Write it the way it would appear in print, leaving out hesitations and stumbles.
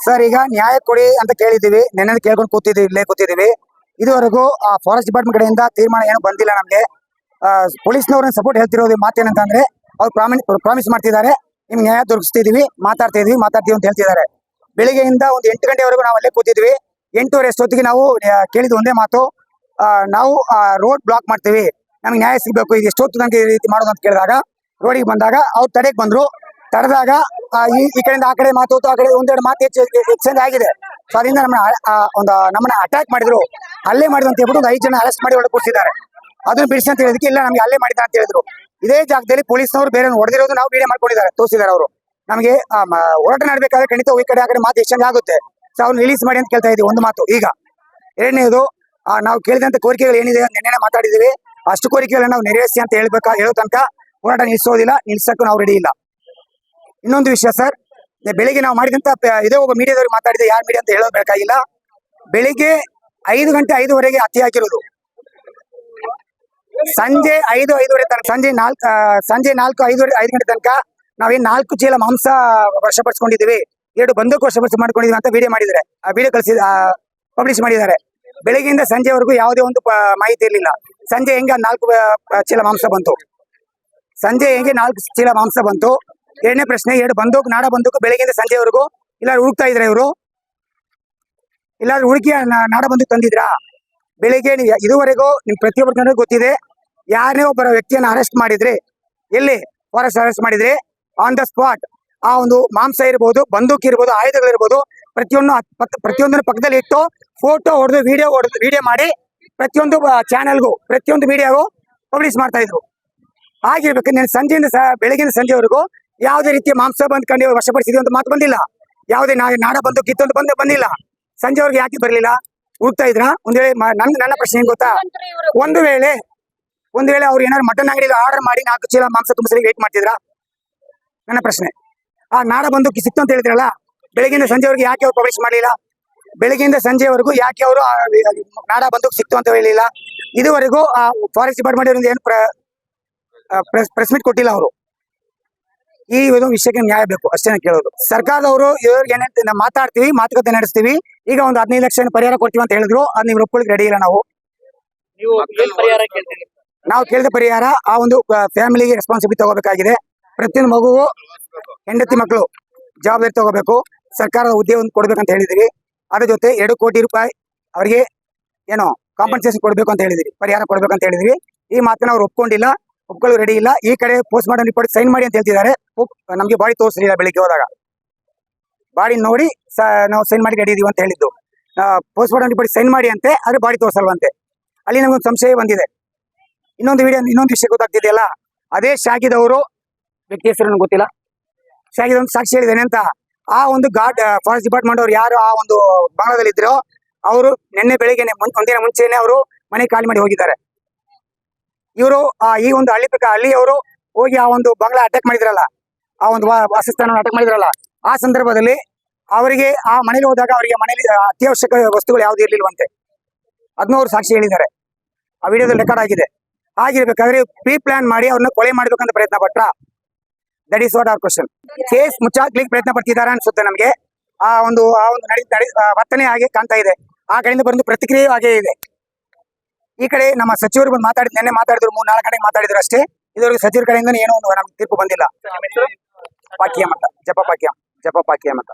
Sir ಈಗ ನ್ಯಾಯ ಕೊಡಿ ಅಂತ ಕೇಳಿದ್ದೀವಿ, ನೆನ್ನೆ ಕೇಳ್ಕೊಂಡು ಕೂತಿದ್ದೀವಿ. ಇದುವರೆಗೂ ಫಾರೆಸ್ಟ್ ಡಿಪಾರ್ಟ್ಮೆಂಟ್ ಕಡೆಯಿಂದ ತೀರ್ಮಾನ ಏನು ಬಂದಿಲ್ಲ ನಮಗೆ. ಪೊಲೀಸ್ನವ್ರನ್ನ ಸಪೋರ್ಟ್ ಹೇಳ್ತಿರೋದು ಮಾತೇನಂತಂದ್ರೆ ಅವ್ರು ಪ್ರಾಮಿಸ್ ಮಾಡ್ತಿದ್ದಾರೆ, ನಿಮ್ಗೆ ನ್ಯಾಯ ದೊರಕಿಸ್ತಿದೀವಿ, ಮಾತಾಡ್ತೀವಿ ಅಂತ ಹೇಳ್ತಿದ್ದಾರೆ. ಬೆಳಿಗ್ಗೆಯಿಂದ ಒಂದು 8 ಗಂಟೆವರೆಗೂ ನಾವು ಅಲ್ಲೇ ಕೂತಿದ್ವಿ. 8:30 ಅಷ್ಟೊತ್ತಿಗೆ ನಾವು ಕೇಳಿದ ಒಂದೇ ಮಾತು, ನಾವು ರೋಡ್ ಬ್ಲಾಕ್ ಮಾಡ್ತೀವಿ, ನಮ್ಗೆ ನ್ಯಾಯ ಸಿಗಬೇಕು, ಇದು ಎಷ್ಟೊತ್ತು ನಮ್ಗೆ ಈ ರೀತಿ ಮಾಡೋದು ಅಂತ ಕೇಳಿದಾಗ ರೋಡಿಗೆ ಬಂದಾಗ ಅವ್ರು ತಡೆಗೆ ಬಂದ್ರು. ತಡೆದಾಗ ಈ ಕಡೆಯಿಂದ ಆ ಕಡೆ ಮಾತು, ಆ ಕಡೆ ಒಂದೆರಡು ಮಾತು ಎಕ್ಸ್ಚೇಂಜ್ ಆಗಿದೆ. ಸೊ ಅದರಿಂದ ನಮ್ಮನ್ನ ಅಟ್ಯಾಕ್ ಮಾಡಿದ್ರು, ಹಲ್ಲೆ ಮಾಡಿದ್ರು ಅಂತ ಹೇಳ್ಬಿಟ್ಟು ಒಂದು 5 ಜನ ಅರೆಸ್ಟ್ ಮಾಡಿ ಒಳಗೆ ಕೂರಿಸಿದ್ದಾರೆ. ಅದನ್ನ ಬಿಡಿಸಿ ಅಂತ ಹೇಳಿದಕ್ಕೆ ಇಲ್ಲ ನಮ್ಗೆ ಹಲ್ಲೆ ಮಾಡಿದ್ದಾರೆ ಅಂತ ಹೇಳಿದ್ರು. ಇದೇ ಜಾಗದಲ್ಲಿ ಪೊಲೀಸ್ನವರು ಬೇರೆ ಹೊಡೆದಿರೋದು ನಾವು ವಿಡಿಯೋ ಮಾಡ್ಕೊಂಡಿದ್ದಾರೆ, ತೋರಿಸಿದ್ದಾರೆ ಅವರು. ನಮಗೆ ಹೋರಾಟ ನಡಬೇಕಾದ್ರೆ ಖಂಡಿತ ಈ ಕಡೆ ಆ ಕಡೆ ಮಾತು ಎಕ್ಸ್ಚೇಂಜ್ ಆಗುತ್ತೆ. ಸೊ ಅವ್ನು ರಿಲೀಸ್ ಮಾಡಿ ಅಂತ ಕೇಳ್ತಾ ಇದ್ದೀವಿ ಒಂದು ಮಾತು. ಈಗ ಎರಡನೇದು, ನಾವು ಕೇಳಿದಂತ ಕೋರಿಕೆಗಳು ಏನಿದೆ ನೆನ್ನೆ ಮಾತಾಡಿದ್ದೀವಿ, ಅಷ್ಟು ಕೋರಿಕೆಗಳನ್ನ ನಾವು ನೆರವೇರಿಸಿ ಅಂತ ಹೇಳೋ ತನಕ ಹೋರಾಟ ನಿಲ್ಲಿಸೋದಿಲ್ಲ, ನಿಲ್ಸಕ್ಕೂ ನಾವು ರೆಡಿ ಇಲ್ಲ. ಇನ್ನೊಂದು ವಿಷಯ ಸರ್, ಬೆಳಿಗ್ಗೆ ನಾವು ಮಾಡಿದಂತ ಇದೇ ಒಬ್ಬ ಮೀಡಿಯಾದವ್ರಿಗೆ ಮಾತಾಡಿದೆ, ಯಾರು ಮೀಡಿಯಾ ಅಂತ ಹೇಳೋಬೇಕಾಗಿಲ್ಲ. ಬೆಳಿಗ್ಗೆ 5 ಗಂಟೆ 5:30ಗೆ ಹತ್ಯೆ ಹಾಕಿರೋದು, ಸಂಜೆ 5:05 ತನಕ, ಸಂಜೆ 4 5 ಗಂಟೆ ತನಕ ನಾವೇನ್ 4 ಚೀಲ ಮಾಂಸ ವಶಪಡಿಸ್ಕೊಂಡಿದ್ದೀವಿ, 2 ಬಂದೂಕು ವಶಪಡಿಸಿ ಮಾಡ್ಕೊಂಡಿದೀವಿ ಅಂತ ವಿಡಿಯೋ ಮಾಡಿದ್ದಾರೆ, ವಿಡಿಯೋ ಪಬ್ಲಿಷ್ ಮಾಡಿದ್ದಾರೆ. ಬೆಳಗ್ಗೆಯಿಂದ ಸಂಜೆವರೆಗೂ ಯಾವುದೇ ಒಂದು ಮಾಹಿತಿ ಇರಲಿಲ್ಲ. ಸಂಜೆ ಹೆಂಗೆ 4 ಚೀಲ ಮಾಂಸ ಬಂತು, ಸಂಜೆ ಹೆಂಗೆ 4 ಚೀಲ ಮಾಂಸ ಬಂತು. ಎರಡನೇ ಪ್ರಶ್ನೆ, 2 ಬಂದೂಕು, ನಾಡ ಬಂದೂಕು ಬೆಳಗ್ಗೆಯಿಂದ ಸಂಜೆವರೆಗೂ ಇಲ್ಲಾರು ಹುಡುಕ್ತಾ ಇದ್ರ ಇವರು, ಇಲ್ಲಾದ್ರೂ ಹುಡುಕಿ ನಾಡ ಬಂದೂಕು ತಂದಿದ್ರಾ? ಬೆಳಿಗ್ಗೆ ಇದುವರೆಗೂ ನಿಮ್ ಪ್ರತಿಯೊಬ್ಬರ ಜನರಿಗೆ ಗೊತ್ತಿದೆ, ಯಾರೇ ಒಬ್ಬರ ವ್ಯಕ್ತಿಯನ್ನು ಅರೆಸ್ಟ್ ಮಾಡಿದ್ರೆ, ಎಲ್ಲಿ ಫಾರೆಸ್ಟ್ ಅರೆಸ್ಟ್ ಮಾಡಿದ್ರೆ ಆನ್ ದ ಸ್ಪಾಟ್ ಆ ಒಂದು ಮಾಂಸ ಇರ್ಬೋದು, ಬಂದೂಕು ಇರ್ಬೋದು, ಆಯುಧಗಳಿರ್ಬೋದು, ಪ್ರತಿಯೊಂದನ್ನು ಪಕ್ಕದಲ್ಲಿ ಇಟ್ಟು ಫೋಟೋ ಹೊಡೆದು ವಿಡಿಯೋ ಮಾಡಿ ಪ್ರತಿಯೊಂದು ಚಾನೆಲ್ಗೂ ಪ್ರತಿಯೊಂದು ಮೀಡಿಯಾಗೂ ಪಬ್ಲಿಷ್ ಮಾಡ್ತಾ ಇದ್ರು. ಆಗಿರ್ಬೇಕು. ನಾನು ಸಂಜೆಯಿಂದ ಬೆಳಗಿನ ಸಂಜೆವರೆಗೂ ಯಾವುದೇ ರೀತಿಯ ಮಾಂಸ ಬಂದ್ಕೊಂಡು ವಶಪಡಿಸಿದ್ವಿ ಅಂತ ಮಾತು ಬಂದಿಲ್ಲ. ಯಾವುದೇ ನಾಡ ಬಂದೂಕು ಕಿತ್ತೊಂದು ಬಂದಿಲ್ಲ. ಸಂಜೆವರೆಗೆ ಯಾಕೆ ಬರಲಿಲ್ಲ? ಹುಡುಕ್ತಾ ಇದ್ರ? ಒಂದ್ ವೇಳೆ ನನ್ನ ಪ್ರಶ್ನೆ ಏನ್ ಗೊತ್ತಾ, ಒಂದು ವೇಳೆ ಅವ್ರು ಏನಾದ್ರು ಮಟನ್ ಅಂಗಡಿಯಲ್ಲಿ ಆರ್ಡರ್ ಮಾಡಿ 4 ಚೀಲ ಮಾಂಸ ತುಂಬಿಸಲಿಕ್ಕೆ ವೇಟ್ ಮಾಡ್ತಿದ್ರ? ನನ್ನ ಪ್ರಶ್ನೆ. ಆ ನಾಡ ಬಂದೂಕು ಸಿಕ್ತು ಅಂತ ಹೇಳಿದ್ರಲ್ಲ, ಬೆಳಗ್ಗೆಯಿಂದ ಸಂಜೆವರೆಗೆ ಯಾಕೆ ಅವ್ರು ಪಬ್ಲಿಷ್ ಮಾಡಲಿಲ್ಲ? ಬೆಳಗ್ಗೆಯಿಂದ ಸಂಜೆವರೆಗೂ ಯಾಕೆ ಅವರು ನಾಡ ಬಂದೂಕು ಸಿಕ್ತು ಅಂತ ಹೇಳಿಲ್ಲ? ಇದುವರೆಗೂ ಫಾರೆಸ್ಟ್ ಡಿಪಾರ್ಟ್ಮೆಂಟ್ ಏನು ಪ್ರೆಸ್ ಮೀಟ್ ಕೊಟ್ಟಿಲ್ಲ ಅವರು. ಈ ಒಂದು ವಿಷಯಕ್ಕೆ ನ್ಯಾಯ ಬೇಕು ಅಷ್ಟೇ ಕೇಳೋದು. ಸರ್ಕಾರದವರು ಇವ್ರಿಗೆ ನಾವು ಮಾತಾಡ್ತೀವಿ, ಮಾತುಕತೆ ನಡೆಸ್ತೀವಿ, ಈಗ ಒಂದು 15 ಲಕ್ಷ ಪರಿಹಾರ ಕೊಡ್ತೀವಿ ಅಂತ ಹೇಳಿದ್ರು. ಅದ್ ನೀವು ಒಪ್ಕೊಳ್ಳಿಕ್ಕೆ ರೆಡಿ ಇಲ್ಲ. ನಾವು ಕೇಳಿದ ಪರಿಹಾರ ಆ ಒಂದು ಫ್ಯಾಮಿಲಿಗೆ ರೆಸ್ಪಾನ್ಸಿಬಿಲಿಟಿ ತಗೋಬೇಕಾಗಿದೆ. ಪ್ರತಿಯೊಂದು ಮಗುವು, ಹೆಂಡತಿ ಮಕ್ಕಳು ಜವಾಬ್ದಾರಿ ತಗೋಬೇಕು. ಸರ್ಕಾರದ ಹುದ್ದೆ ಒಂದು ಕೊಡ್ಬೇಕಂತ ಹೇಳಿದಿರಿ. ಅದ್ರ ಜೊತೆ 2 ಕೋಟಿ ರೂಪಾಯಿ ಅವರಿಗೆ ಏನೋ ಕಾಂಪನ್ಸೇಷನ್ ಕೊಡ್ಬೇಕು ಅಂತ ಹೇಳಿದಿರಿ, ಪರಿಹಾರ ಕೊಡ್ಬೇಕಂತ ಹೇಳಿದಿರಿ. ಈ ಮಾತನ್ನ ಅವ್ರು ಒಪ್ಕೊಳ್ಳೋ ರೆಡಿ ಇಲ್ಲ. ಈ ಕಡೆ ಪೋಸ್ಟ್ ಮಾರ್ಟಮ್ ರಿಪೋರ್ಟ್ ಸೈನ್ ಮಾಡಿ ಅಂತ ಹೇಳ್ತಿದ್ದಾರೆ. ನಮ್ಗೆ ಬಾಡಿ ತೋರಿಸಲಿಲ್ಲ. ಬೆಳಿಗ್ಗೆ ಹೋದಾಗ ಬಾಡಿ ನೋಡಿ ನಾವು ಸೈನ್ ಮಾಡಿ ರೆಡಿ ಇದೀವಿ ಅಂತ ಹೇಳಿದ್ದು. ಪೋಸ್ಟ್ ಮಾರ್ಟಮ್ ರಿಪೋರ್ಟ್ ಸೈನ್ ಮಾಡಿ ಅಂತೆ, ಆದ್ರೆ ಬಾಡಿ ತೋರಿಸಲ್ವಂತೆ. ಅಲ್ಲಿ ನಮಗೊಂದು ಸಂಶಯ ಬಂದಿದೆ. ಇನ್ನೊಂದು ವಿಷಯ ಗೊತ್ತಾಗ್ತಿದೆಯಲ್ಲ, ಅದೇ ಶಾಗಿದವರು, ವ್ಯಕ್ತಿ ಹೆಸರು ಗೊತ್ತಿಲ್ಲ, ಶಾಗಿದ ಒಂದು ಸಾಕ್ಷಿ ಹೇಳಿದ್ದೇನೆ ಅಂತ. ಆ ಒಂದು ಫಾರೆಸ್ಟ್ ಡಿಪಾರ್ಟ್ಮೆಂಟ್ ಅವ್ರು ಯಾರು ಆ ಒಂದು ಬಂಗ್ಲಾದಲ್ಲಿ ಇದ್ರು, ಅವರು ನಿನ್ನೆ ಬೆಳಿಗ್ಗೆ ಒಂದಿನ ಮುಂಚೆನೆ ಅವರು ಮನೆ ಖಾಲಿ ಮಾಡಿ ಹೋಗಿದ್ದಾರೆ. ಇವರು ಈ ಒಂದು ಹಳ್ಳಿಯವರು ಹೋಗಿ ಆ ಒಂದು ಬಂಗ್ಲಾ ಅಟ್ಯಾಕ್ ಮಾಡಿದ್ರಲ್ಲ, ಆ ಒಂದು ವಾಸಸ್ಥಾನ ಅಟ್ಯಾಕ್ ಮಾಡಿದ್ರಲ್ಲ, ಆ ಸಂದರ್ಭದಲ್ಲಿ ಅವರಿಗೆ ಆ ಮನೇಲಿ ಹೋದಾಗ ಅವರಿಗೆ ಮನೇಲಿ ಅತ್ಯವಶ್ಯಕ ವಸ್ತುಗಳು ಯಾವ್ದು ಇರ್ಲಿಲ್ವಂತೆ. ಅದನ್ನ ಅವ್ರು ಸಾಕ್ಷಿ ಹೇಳಿದ್ದಾರೆ. ಆ ವಿಡಿಯೋದಲ್ಲಿ ರೆಕಾರ್ಡ್ ಆಗಿದೆ. ಆಗಿರ್ಬೇಕಾದ್ರೆ ಪ್ರೀ ಪ್ಲಾನ್ ಮಾಡಿ ಅವ್ರನ್ನ ಕೊಲೆ ಮಾಡ್ಬೇಕಂತ ಪ್ರಯತ್ನ ಪಟ್ರ? That is what our question. Case ಮುಚ್ಚಾಕ್ಲಿಕ್ಕೆ ಪ್ರಯತ್ನ ಪಡ್ತಿದ್ದಾರೆ ಅನ್ಸುತ್ತೆ ನಮ್ಗೆ. ಆ ಒಂದು ವರ್ತನೆ ಹಾಗೆ ಕಾಣ್ತಾ ಇದೆ. ಆ ಕಡೆಯಿಂದ ಬಂದು ಪ್ರತಿಕ್ರಿಯೆ ಹಾಗೆ ಇದೆ. ಈ ಕಡೆ ನಮ್ಮ ಸಚಿವರು ಬಂದು ನಿನ್ನೆ ಮಾತಾಡಿದ್ರು, 3-4 ಗಂಟೆಗೆ ಮಾತಾಡಿದ್ರು ಅಷ್ಟೇ. ಇದುವರೆಗೂ ಸಚಿವರ ಕಡೆಯಿಂದ ಏನೋ ಒಂದು ನಮ್ಗೆ ತೀರ್ಪು ಬಂದಿಲ್ಲ. ಜಪ ಪಾಕ್ಯಂ ಅಂತ.